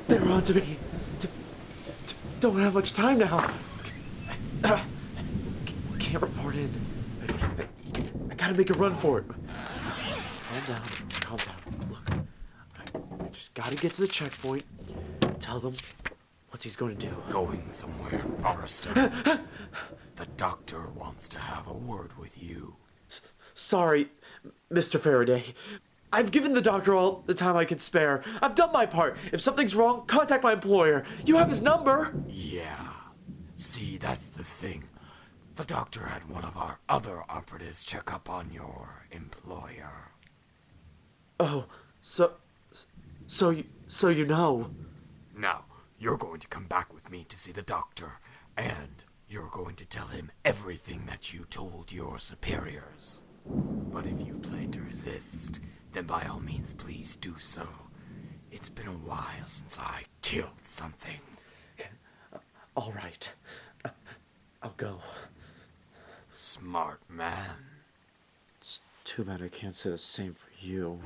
They're on to me. Don't have much time now. Can't report in. I gotta make a run for it. Calm down. Calm down. Look, I just gotta get to the checkpoint. Tell them what's he's going to do. Going somewhere, Forrester. The doctor wants to have a word with you. Sorry, Mr. Faraday. I've given the doctor all the time I can spare. I've done my part. If something's wrong, contact my employer. You have his number. Yeah. See, that's the thing. The doctor had one of our other operatives check up on your employer. Oh, so you know. Now, you're going to come back with me to see the doctor, and you're going to tell him everything that you told your superiors. But if you plan to resist, then by all means please do so. It's been a while since I killed something. All right. I'll go. Smart man. It's too bad I can't say the same for you.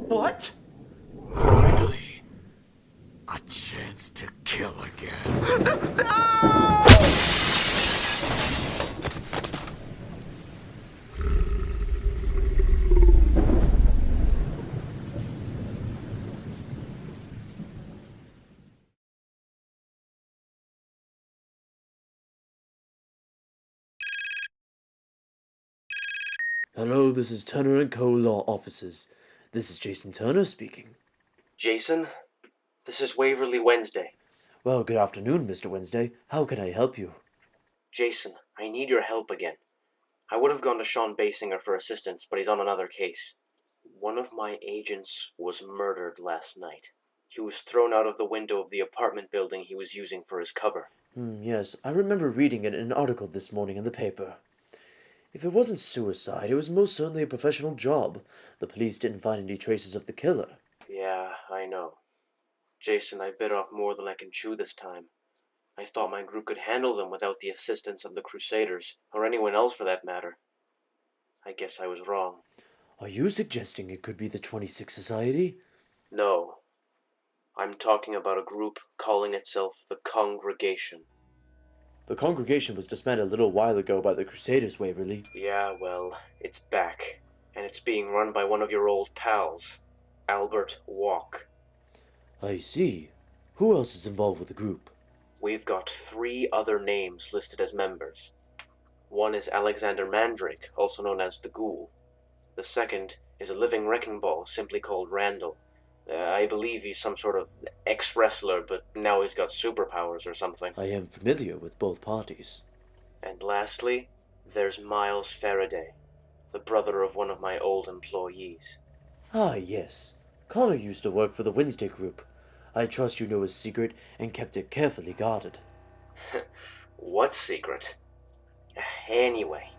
What? Finally, a chance to kill again. Hello, this is Turner & Co. Law Offices. This is Jason Turner speaking. Jason, this is Waverly Wednesday. Well, good afternoon, Mr. Wednesday. How can I help you? Jason, I need your help again. I would have gone to Sean Basinger for assistance, but he's on another case. One of my agents was murdered last night. He was thrown out of the window of the apartment building he was using for his cover. Yes, I remember reading it in an article this morning in the paper. If it wasn't suicide, it was most certainly a professional job. The police didn't find any traces of the killer. Yeah, I know. Jason, I bit off more than I can chew this time. I thought my group could handle them without the assistance of the Crusaders, or anyone else for that matter. I guess I was wrong. Are you suggesting it could be the 26 Society? No. I'm talking about a group calling itself the Congregation. The congregation was disbanded a little while ago by the Crusaders, Waverly. Yeah, well, it's back, and it's being run by one of your old pals, Albert Walc. I see. Who else is involved with the group? We've got 3 other names listed as members. One is Alexander Mandrake, also known as the Ghoul. The second is a living wrecking ball, simply called Randall. I believe he's some sort of ex-wrestler, but now he's got superpowers or something. I am familiar with both parties. And lastly, there's Miles Faraday, the brother of one of my old employees. Ah, yes. Connor used to work for the Wednesday group. I trust you know his secret and kept it carefully guarded. What secret? Anyway,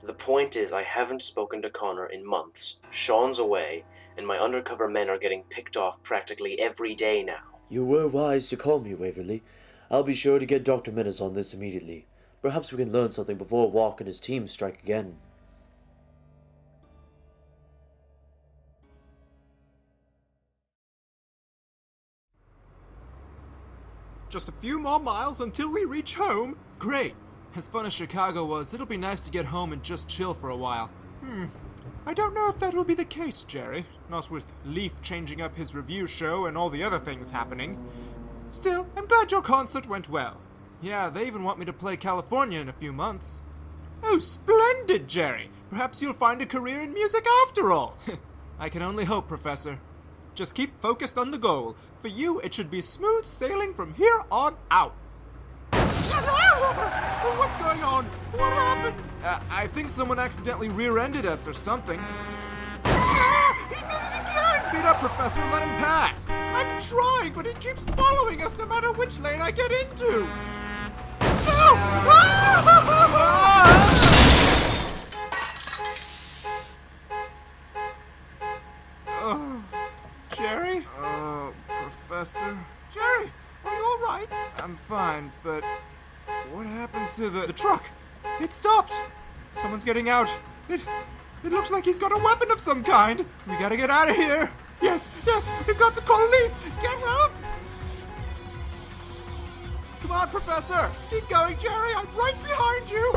the point is I haven't spoken to Connor in months. Sean's away, and my undercover men are getting picked off practically every day now. You were wise to call me, Waverly. I'll be sure to get Dr. Menace on this immediately. Perhaps we can learn something before Walc and his team strike again. Just a few more miles until we reach home? Great. As fun as Chicago was, it'll be nice to get home and just chill for a while. I don't know if that will be the case, Jerry. Not with Leaf changing up his review show and all the other things happening. Still, I'm glad your concert went well. Yeah, they even want me to play California in a few months. Oh, splendid, Jerry! Perhaps you'll find a career in music after all! I can only hope, Professor. Just keep focused on the goal. For you, it should be smooth sailing from here on out. What's going on? What happened? I think someone accidentally rear-ended us or something. He did it again! Speed up, Professor, let him pass. I'm trying, but he keeps following us no matter which lane I get into. No! Jerry? Professor? Jerry, are you all right? I'm fine, but what happened to the truck? It stopped. Someone's getting out. It looks like he's got a weapon of some kind. We gotta get out of here. Yes, we've got to call Leaf. Get help. Come on, Professor. Keep going, Jerry. I'm right behind you.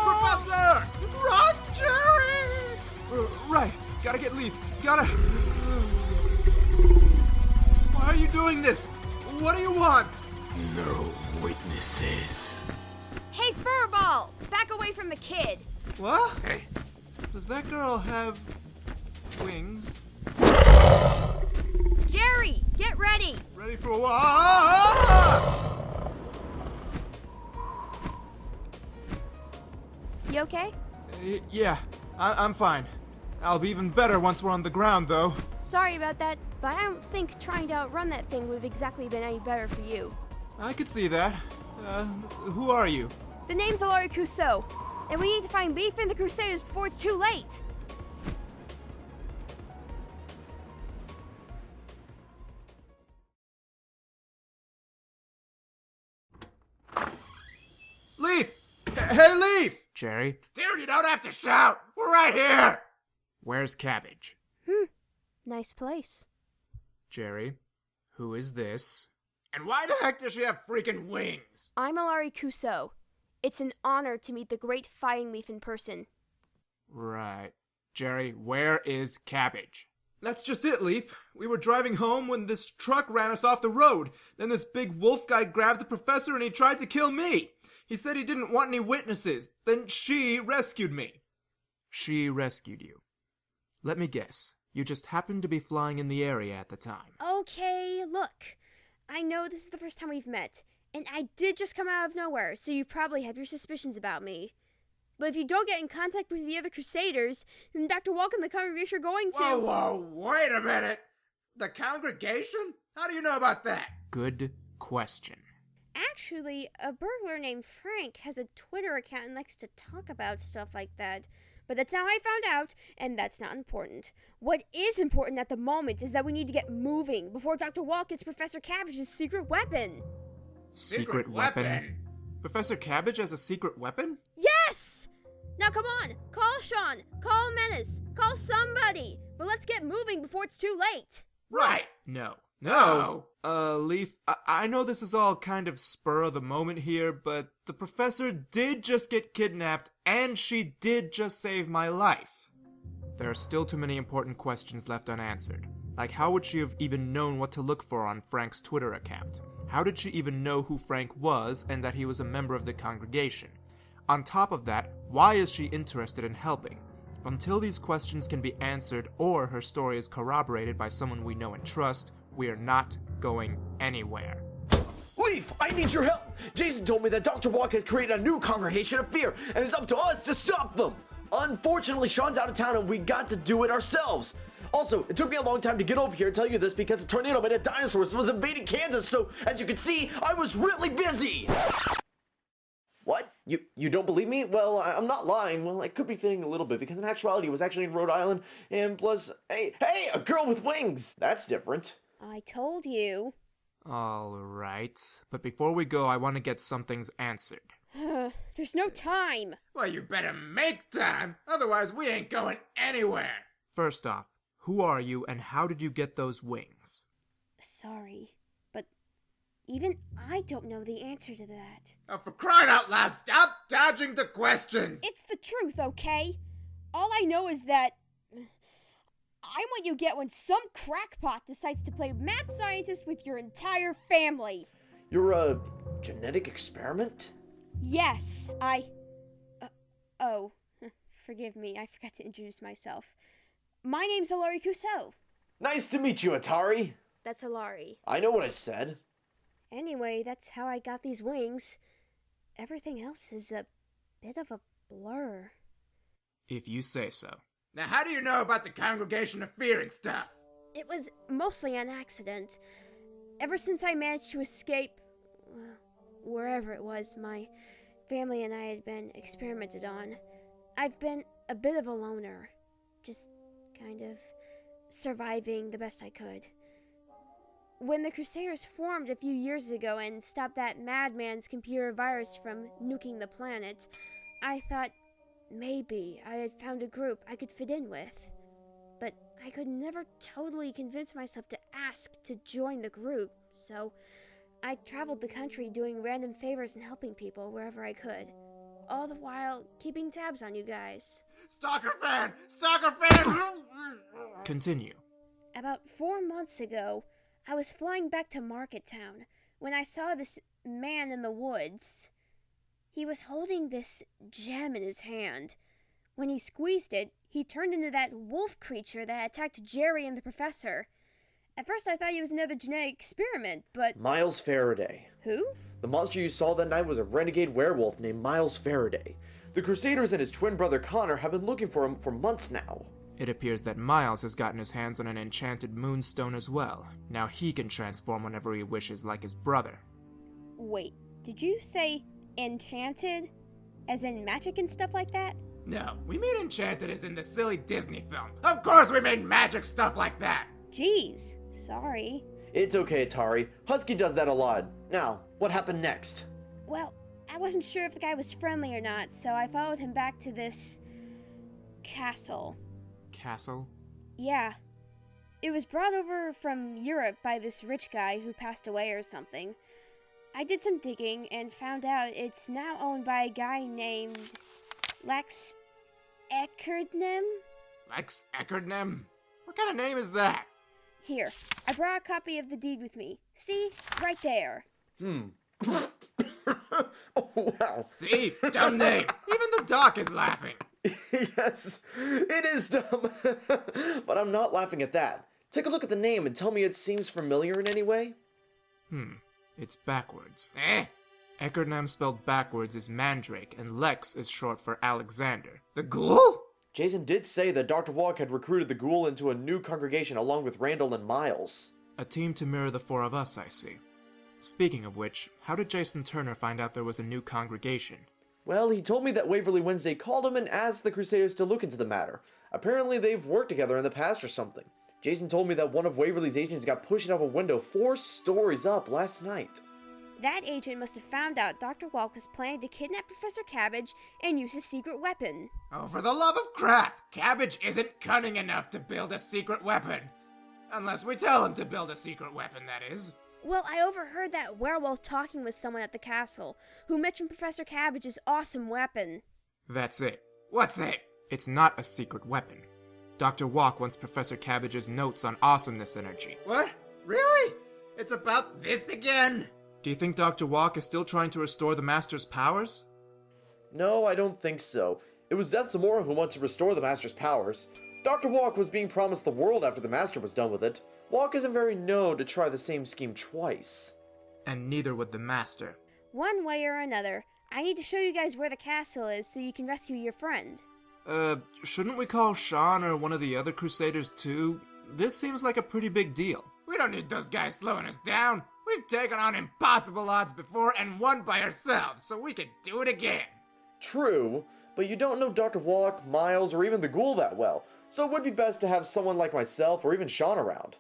Professor! Run, Jerry! Right. Gotta get Leaf. Gotta... Why are you doing this? What do you want? No witnesses. Hey, Furball! Back away from the kid! What? Hey, Does that girl have... wings? Jerry, get ready! Ready for a while? You okay? Yeah, I'm fine. I'll be even better once we're on the ground, though. Sorry about that, but I don't think trying to outrun that thing would have exactly been any better for you. I could see that. Who are you? The name's Alari Kuso, and we need to find Leaf and the Crusaders before it's too late! Leaf! Hey, Leaf! Jerry? dude, you don't have to shout. We're right here. Where's Cabbage? Nice place. Jerry? Who is this? And why the heck does she have freaking wings? I'm Alari Kuso. It's an honor to meet the great Fighting Leaf in person. Right. Jerry, where is Cabbage? That's just it, Leaf. We were driving home when this truck ran us off the road. Then this big wolf guy grabbed the professor and he tried to kill me. He said he didn't want any witnesses. Then she rescued me. She rescued you. Let me guess. You just happened to be flying in the area at the time. Okay, look. I know this is the first time we've met, and I did just come out of nowhere, so you probably have your suspicions about me. But if you don't get in contact with the other Crusaders, then Dr. Walc and the congregation are going to... Whoa, wait a minute. The congregation? How do you know about that? Good question. Actually, a burglar named Frank has a Twitter account and likes to talk about stuff like that. But that's how I found out, and that's not important. What is important at the moment is that we need to get moving before Dr. Walc gets Professor Cabbage's secret weapon. Secret weapon? Professor Cabbage has a secret weapon? Yes! Now come on, call Sean, call Menace, call somebody. But let's get moving before it's too late. Right. No. No. Leaf, I know this is all kind of spur of the moment here, but the professor did just get kidnapped, and she did just save my life. There are still too many important questions left unanswered. Like, how would she have even known what to look for on Frank's Twitter account? How did she even know who Frank was and that he was a member of the congregation? On top of that, why is she interested in helping? Until these questions can be answered or her story is corroborated by someone we know and trust, we are not going anywhere. Leaf, I need your help! Jason told me that Dr. Walc has created a new congregation of fear, and it's up to us to stop them! Unfortunately, Sean's out of town and we got to do it ourselves! Also, it took me a long time to get over here and tell you this because a tornado made a dinosaur that was invading Kansas, so as you can see, I was really busy! What? You don't believe me? Well, I'm not lying. Well, I could be fitting a little bit because in actuality, it was actually in Rhode Island, and plus, hey, a girl with wings! That's different. I told you. Alright, but before we go, I want to get some things answered. There's no time. Well, you better make time. Otherwise, we ain't going anywhere. First off, who are you and how did you get those wings? Sorry, but even I don't know the answer to that. Oh, for crying out loud, stop dodging the questions. It's the truth, okay? All I know is that I'm what you get when some crackpot decides to play mad scientist with your entire family. You're a genetic experiment? Yes, forgive me, I forgot to introduce myself. My name's Alari Kuso. Nice to meet you, Atari. That's Alari. I know what I said. Anyway, that's how I got these wings. Everything else is a bit of a blur. If you say so. Now, how do you know about the Congregation of Fear and stuff? It was mostly an accident. Ever since I managed to escape, wherever it was my family and I had been experimented on, I've been a bit of a loner. Just kind of surviving the best I could. When the Crusaders formed a few years ago and stopped that madman's computer virus from nuking the planet, I thought maybe I had found a group I could fit in with. But I could never totally convince myself to ask to join the group, so I traveled the country doing random favors and helping people wherever I could. All the while keeping tabs on you guys. Stalker fan! Stalker fan! Continue. About 4 months ago, I was flying back to Marketown when I saw this man in the woods. He was holding this gem in his hand. When he squeezed it, he turned into that wolf creature that attacked Jerry and the professor. At first I thought he was another genetic experiment, but... Miles Faraday. Who? The monster you saw that night was a renegade werewolf named Miles Faraday. The Crusaders and his twin brother Connor have been looking for him for months now. It appears that Miles has gotten his hands on an enchanted moonstone as well. Now he can transform whenever he wishes like his brother. Wait, did you say enchanted? As in magic and stuff like that? No, we mean enchanted as in the silly Disney film. Of course we made magic stuff like that! Jeez, sorry. It's okay, Atari. Husky does that a lot. Now, what happened next? Well, I wasn't sure if the guy was friendly or not, so I followed him back to this... castle. Castle? Yeah. It was brought over from Europe by this rich guy who passed away or something. I did some digging and found out it's now owned by a guy named Lex Eckerdnem? Lex Eckerdnem? What kind of name is that? Here, I brought a copy of the deed with me. See? Right there. Oh, wow. See? Dumb name. Even the doc is laughing. Yes, it is dumb. But I'm not laughing at that. Take a look at the name and tell me it seems familiar in any way. It's backwards. Eckerdnem spelled backwards is Mandrake, and Lex is short for Alexander. The ghoul? Jason did say that Dr. Walc had recruited the ghoul into a new congregation along with Randall and Miles. A team to mirror the four of us, I see. Speaking of which, how did Jason Turner find out there was a new congregation? Well, he told me that Waverly Wednesday called him and asked the Crusaders to look into the matter. Apparently they've worked together in the past or something. Jason told me that one of Waverly's agents got pushed out of a window 4 stories up last night. That agent must have found out Dr. Walc was planning to kidnap Professor Cabbage and use his secret weapon. Oh, for the love of crap! Cabbage isn't cunning enough to build a secret weapon. Unless we tell him to build a secret weapon, that is. Well, I overheard that werewolf talking with someone at the castle, who mentioned Professor Cabbage's awesome weapon. That's it. What's it? It's not a secret weapon. Dr. Walc wants Professor Cabbage's notes on awesomeness energy. What? Really? It's about this again? Do you think Dr. Walc is still trying to restore the Master's powers? No, I don't think so. It was Death Zamora who wanted to restore the Master's powers. Dr. Walc was being promised the world after the Master was done with it. Walc isn't very known to try the same scheme twice. And neither would the Master. One way or another, I need to show you guys where the castle is so you can rescue your friend. Shouldn't we call Sean or one of the other Crusaders too? This seems like a pretty big deal. We don't need those guys slowing us down. We've taken on impossible odds before and won by ourselves, so we can do it again. True, but you don't know Dr. Walc, Miles, or even the ghoul that well, so it would be best to have someone like myself or even Sean around.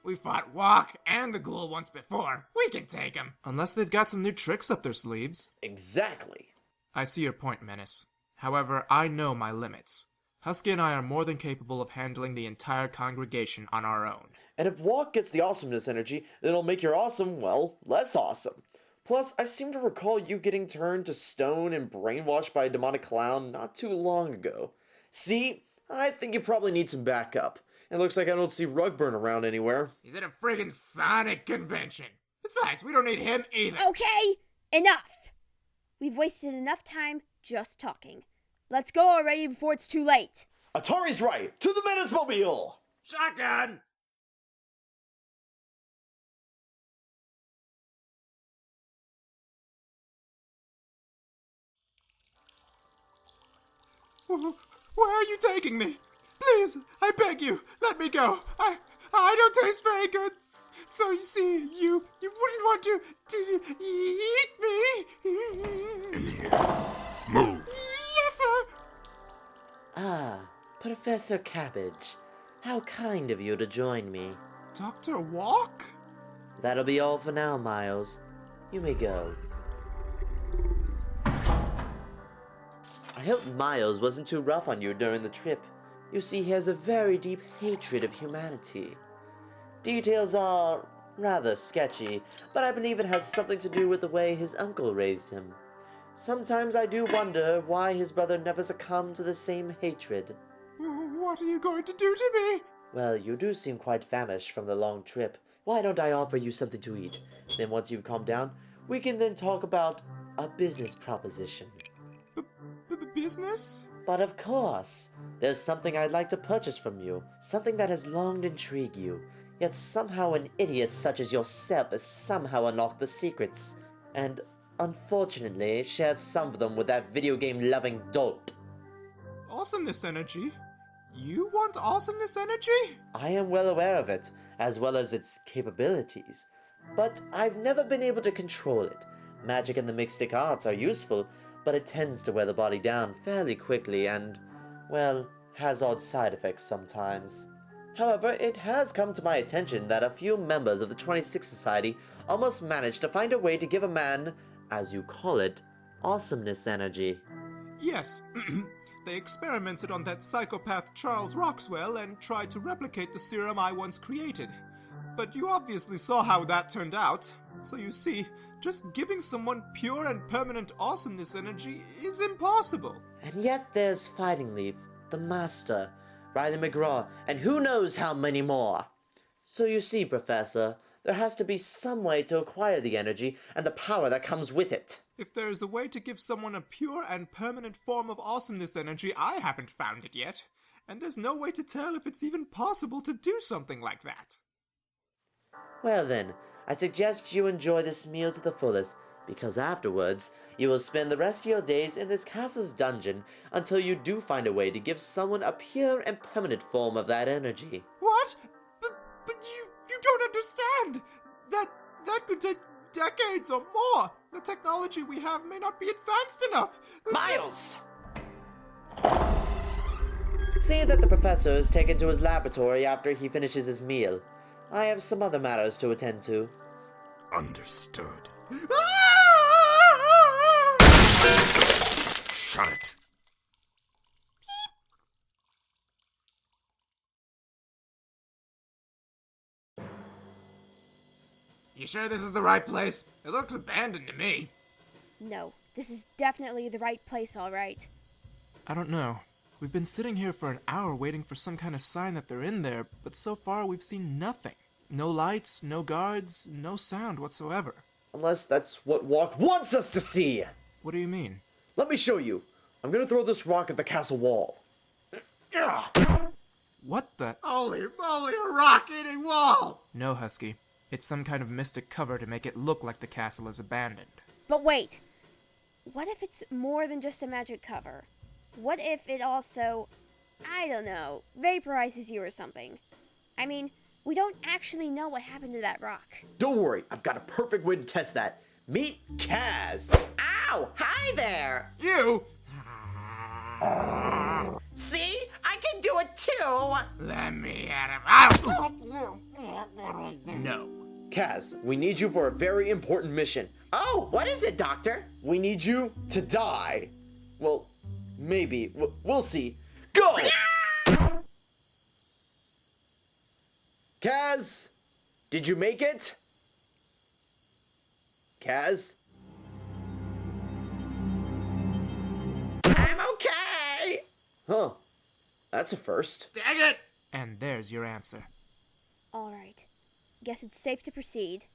We fought Walc and the ghoul once before. We can take them. Unless they've got some new tricks up their sleeves. Exactly. I see your point, Menace. However, I know my limits. Husky and I are more than capable of handling the entire congregation on our own. And if Walc gets the awesomeness energy, then it'll make your awesome, well, less awesome. Plus, I seem to recall you getting turned to stone and brainwashed by a demonic clown not too long ago. See, I think you probably need some backup. It looks like I don't see Rugburn around anywhere. He's at a friggin' Sonic convention. Besides, we don't need him either. Okay, enough! We've wasted enough time just talking. Let's go already before it's too late. Atari's right! To the Menace Mobile! Shotgun! Where are you taking me? Please, I beg you, let me go. I don't taste very good, so you see, you wouldn't want to eat me. In here. Move. Yes, sir. Ah, Professor Cabbage. How kind of you to join me. Dr. Walc? That'll be all for now, Miles. You may go. I hope Miles wasn't too rough on you during the trip. You see, he has a very deep hatred of humanity. Details are rather sketchy, but I believe it has something to do with the way his uncle raised him. Sometimes I do wonder why his brother never succumbed to the same hatred. What are you going to do to me? Well, you do seem quite famished from the long trip. Why don't I offer you something to eat? Then once you've calmed down, we can then talk about a business proposition. Business? But of course, there's something I'd like to purchase from you, something that has long intrigued you. Yet somehow an idiot such as yourself has somehow unlocked the secrets, and unfortunately shared some of them with that video game loving dolt. Awesomeness energy? You want awesomeness energy? I am well aware of it, as well as its capabilities, but I've never been able to control it. Magic and the mystic arts are useful, but it tends to wear the body down fairly quickly and, well, has odd side effects sometimes. However, it has come to my attention that a few members of the 26th Society almost managed to find a way to give a man, as you call it, awesomeness energy. Yes. They experimented on that psychopath Charles Roxwell and tried to replicate the serum I once created. But you obviously saw how that turned out. So you see, just giving someone pure and permanent awesomeness energy is impossible. And yet there's Fighting Leaf, the Master, Riley McGraw, and who knows how many more. So you see, Professor, there has to be some way to acquire the energy and the power that comes with it. If there is a way to give someone a pure and permanent form of awesomeness energy, I haven't found it yet. And there's no way to tell if it's even possible to do something like that. Well then, I suggest you enjoy this meal to the fullest, because afterwards, you will spend the rest of your days in this castle's dungeon until you do find a way to give someone a pure and permanent form of that energy. What? But you don't understand! That could take decades or more! The technology we have may not be advanced enough! Miles! See that the professor is taken to his laboratory after he finishes his meal. I have some other matters to attend to. Understood. Shut it. You sure this is the right place? It looks abandoned to me. No, this is definitely the right place, all right. I don't know. We've been sitting here for an hour waiting for some kind of sign that they're in there, but so far we've seen nothing. No lights, no guards, no sound whatsoever. Unless that's what Walc wants us to see! What do you mean? Let me show you. I'm gonna throw this rock at the castle wall. What the? Holy moly, a rock-eating wall! No, Husky. It's some kind of mystic cover to make it look like the castle is abandoned. But wait! What if it's more than just a magic cover? What if it also, I don't know, vaporizes you or something? I mean, we don't actually know what happened to that rock. Don't worry, I've got a perfect way to test that. Meet Kaz! Ow! Hi there! You? See? I can do it too! Let me at him. No. Kaz, we need you for a very important mission. Oh, what is it, Doctor? We need you to die. Well, maybe. We'll see. Go! Kaz! Did you make it? Kaz? I'm okay! Huh. That's a first. Dang it! And there's your answer. All right. Guess it's safe to proceed.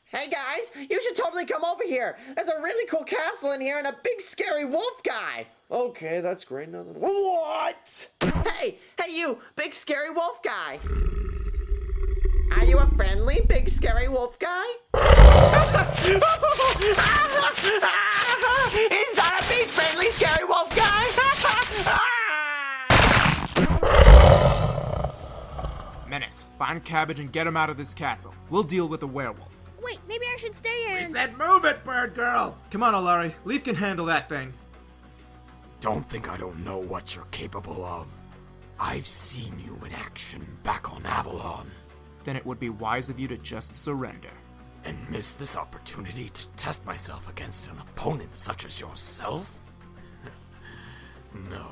Hey guys, you should totally come over here. There's a really cool castle in here and a big scary wolf guy. Okay, that's great. What? Hey you, big scary wolf guy. Are you a friendly big scary wolf guy? He's not a big friendly scary wolf guy. Menace, find Cabbage and get him out of this castle. We'll deal with the werewolf. Wait, maybe I should stay in. We said move it, bird girl! Come on, Alari. Leaf can handle that thing. Don't think I don't know what you're capable of. I've seen you in action back on Avalon. Then it would be wise of you to just surrender. And miss this opportunity to test myself against an opponent such as yourself? No.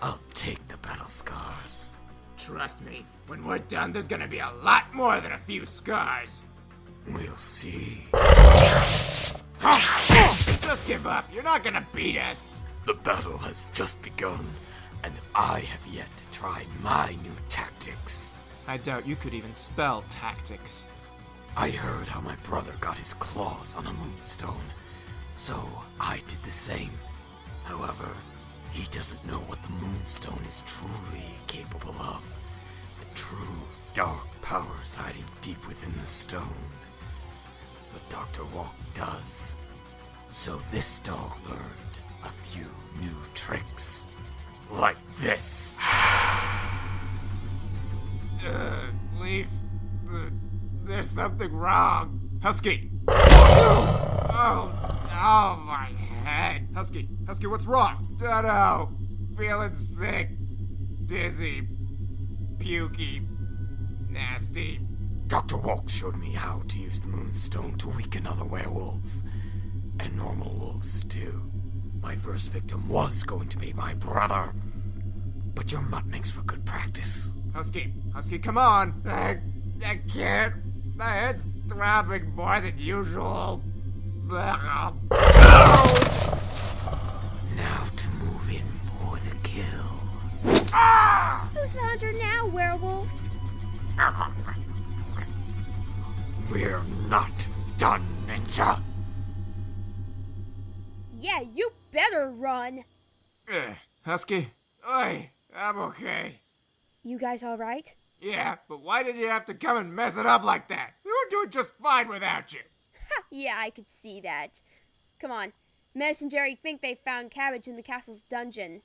I'll take the battle scars. Trust me, when we're done, there's gonna be a lot more than a few scars. We'll see. Just give up. You're not gonna beat us. The battle has just begun, and I have yet to try my new tactics. I doubt you could even spell tactics. I heard how my brother got his claws on a moonstone, so I did the same. However, he doesn't know what the moonstone is truly capable of. The true dark powers hiding deep within the stone. But Dr. Walc does. So this dog learned a few new tricks. Like this. Leaf. There's something wrong. Husky. Oh, my head. Husky, what's wrong? Don't know. Feeling sick. Dizzy. Pukey. Nasty. Dr. Walc showed me how to use the moonstone to weaken other werewolves. And normal wolves, too. My first victim was going to be my brother. But your mutt makes for good practice. Husky, come on. I can't. My head's throbbing more than usual. Now to move in for the kill. Who's the hunter now, werewolf? We're not done, Ninja. Yeah, you better run. Husky? Oi, I'm okay. You guys all right? Yeah, but why did you have to come and mess it up like that? We were doing just fine without you. Yeah, I could see that. Come on. Menace and Jerry think they found Cabbage in the castle's dungeon.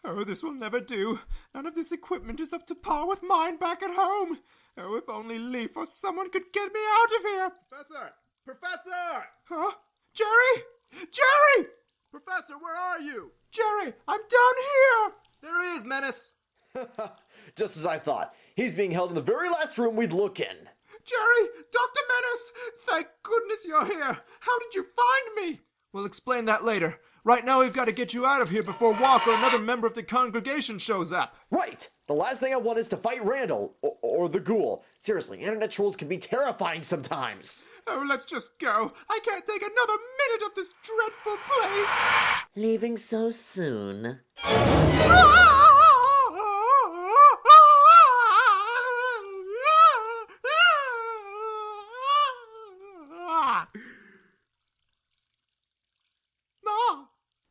Oh, this will never do. None of this equipment is up to par with mine back at home. Oh, if only Leaf or someone could get me out of here. Professor! Huh? Jerry? Jerry! Professor, where are you? Jerry, I'm down here! There he is, Menace. Just as I thought. He's being held in the very last room we'd look in. Jerry! Dr. Menace! Thank goodness you're here! How did you find me? We'll explain that later. Right now we've got to get you out of here before Walc or another member of the congregation shows up. Right! The last thing I want is to fight Randall, or the ghoul. Seriously, internet trolls can be terrifying sometimes. Oh, let's just go. I can't take another minute of this dreadful place. Leaving so soon.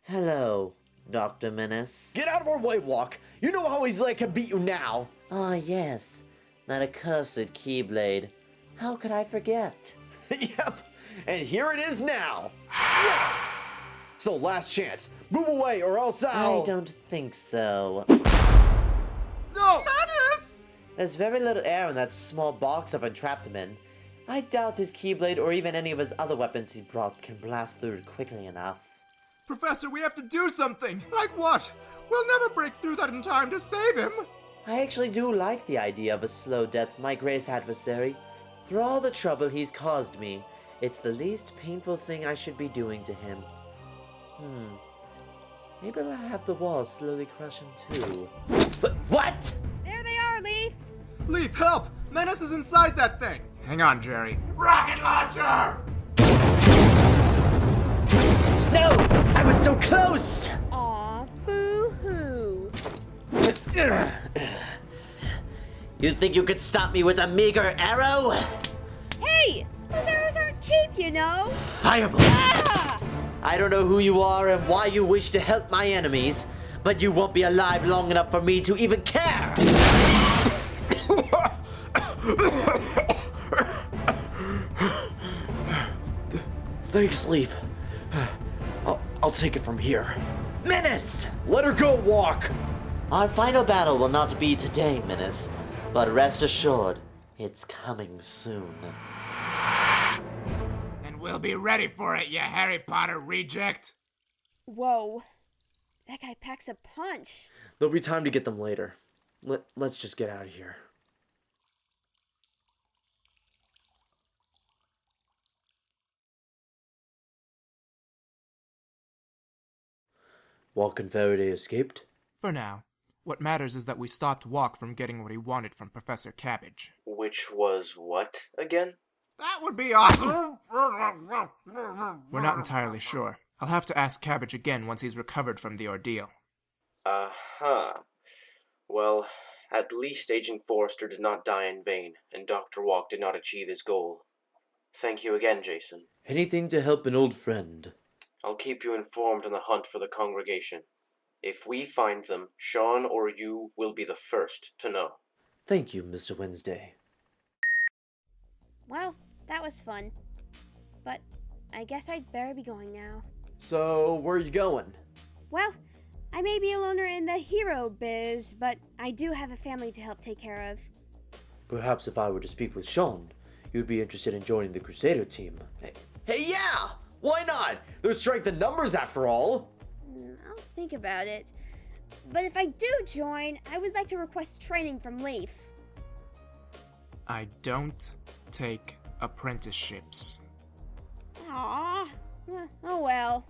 Hello, Dr. Menace. Get out of our way, Walc. You know how easily I can beat you now. Ah, yes. That accursed Keyblade. How could I forget? Yep, and here it is now. So, last chance. Move away or else I don't think so. No! Menace! There's very little air in that small box I've entrapped him in. I doubt his Keyblade or even any of his other weapons he brought can blast through it quickly enough. Professor, we have to do something. Like what? We'll never break through that in time to save him. I actually do like the idea of a slow death for my grace adversary. For all the trouble he's caused me, it's the least painful thing I should be doing to him. Maybe I'll have the walls slowly crush him too. But what? There they are, Leaf. Leaf, help! Menace is inside that thing. Hang on, Jerry. Rocket launcher! No! I was so close! Aw, boo-hoo. You think you could stop me with a meager arrow? Hey! Those arrows aren't cheap, you know. Fireball! Ah! I don't know who you are and why you wish to help my enemies, but you won't be alive long enough for me to even care! Thanks, Leaf. I'll take it from here. Menace! Let her go, Walc! Our final battle will not be today, Menace, but rest assured, it's coming soon. And we'll be ready for it, you Harry Potter reject. Whoa. That guy packs a punch. There'll be time to get them later. let's just get out of here. Walc and Faraday escaped? For now. What matters is that we stopped Walc from getting what he wanted from Professor Cabbage. Which was what again? That would be awesome! We're not entirely sure. I'll have to ask Cabbage again once he's recovered from the ordeal. Uh-huh. Well, at least Agent Forrester did not die in vain, and Dr. Walc did not achieve his goal. Thank you again, Jason. Anything to help an old friend. I'll keep you informed on the hunt for the congregation. If we find them, Sean or you will be the first to know. Thank you, Mr. Wednesday. Well, that was fun. But I guess I'd better be going now. So, where are you going? Well, I may be a loner in the hero biz, but I do have a family to help take care of. Perhaps if I were to speak with Sean, you'd be interested in joining the Crusader team. Hey, yeah! Why not? There's strength in numbers after all. I'll think about it. But if I do join, I would like to request training from Leaf. I don't take apprenticeships. Aww. Oh well.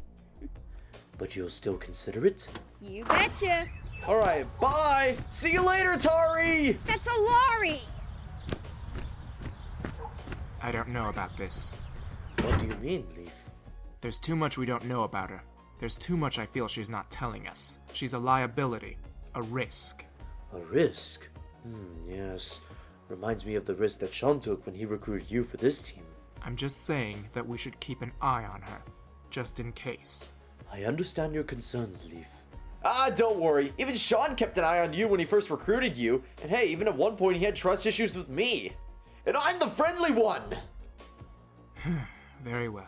But you'll still consider it? You betcha. Alright, bye! See you later, Tari! That's Alari! I don't know about this. What do you mean, Leaf? There's too much we don't know about her. There's too much I feel she's not telling us. She's a liability. A risk. A risk? Yes. Reminds me of the risk that Sean took when he recruited you for this team. I'm just saying that we should keep an eye on her. Just in case. I understand your concerns, Leaf. Don't worry. Even Sean kept an eye on you when he first recruited you. And hey, even at one point he had trust issues with me. And I'm the friendly one! Very well.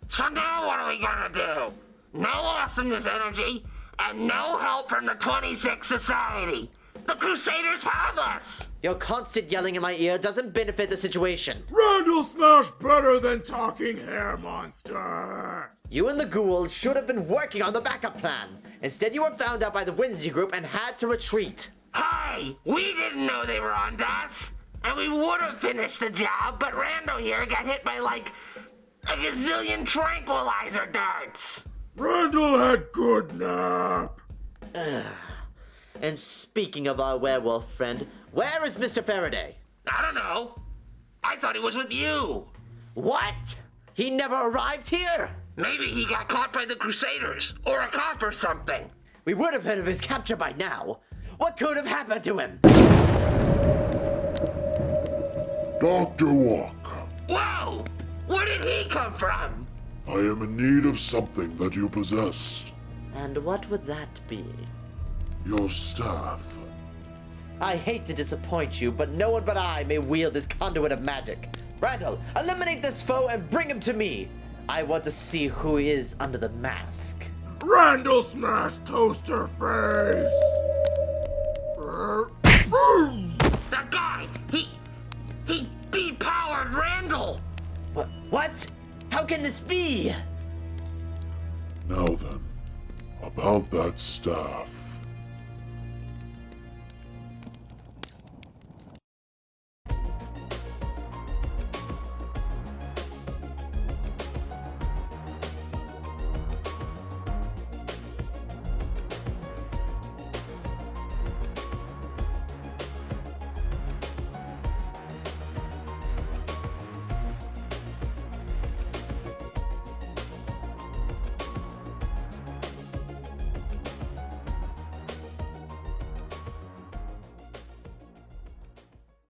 So now what are we gonna do? No awesomeness energy, and no help from the 26th Society. The Crusaders have us! Your constant yelling in my ear doesn't benefit the situation. Randall Smash better than Talking Hair Monster! You and the ghouls should have been working on the backup plan. Instead, you were found out by the Wednesday group and had to retreat. Hey, we didn't know they were on us! And we would have finished the job, but Randall here got hit by like a gazillion tranquilizer darts! Randall had good nap! And speaking of our werewolf friend, where is Mr. Faraday? I don't know. I thought he was with you. What? He never arrived here? Maybe he got caught by the Crusaders, or a cop or something. We would have heard of his capture by now. What could have happened to him? Dr. Walc, Whoa! Where did he come from? I am in need of something that you possessed. And what would that be? Your staff. I hate to disappoint you, but no one but I may wield this conduit of magic. Randall, eliminate this foe and bring him to me. I want to see who is under the mask. Randall Smash Toaster Face! That guy! He depowered Randall! What? How can this be? Now then, about that staff.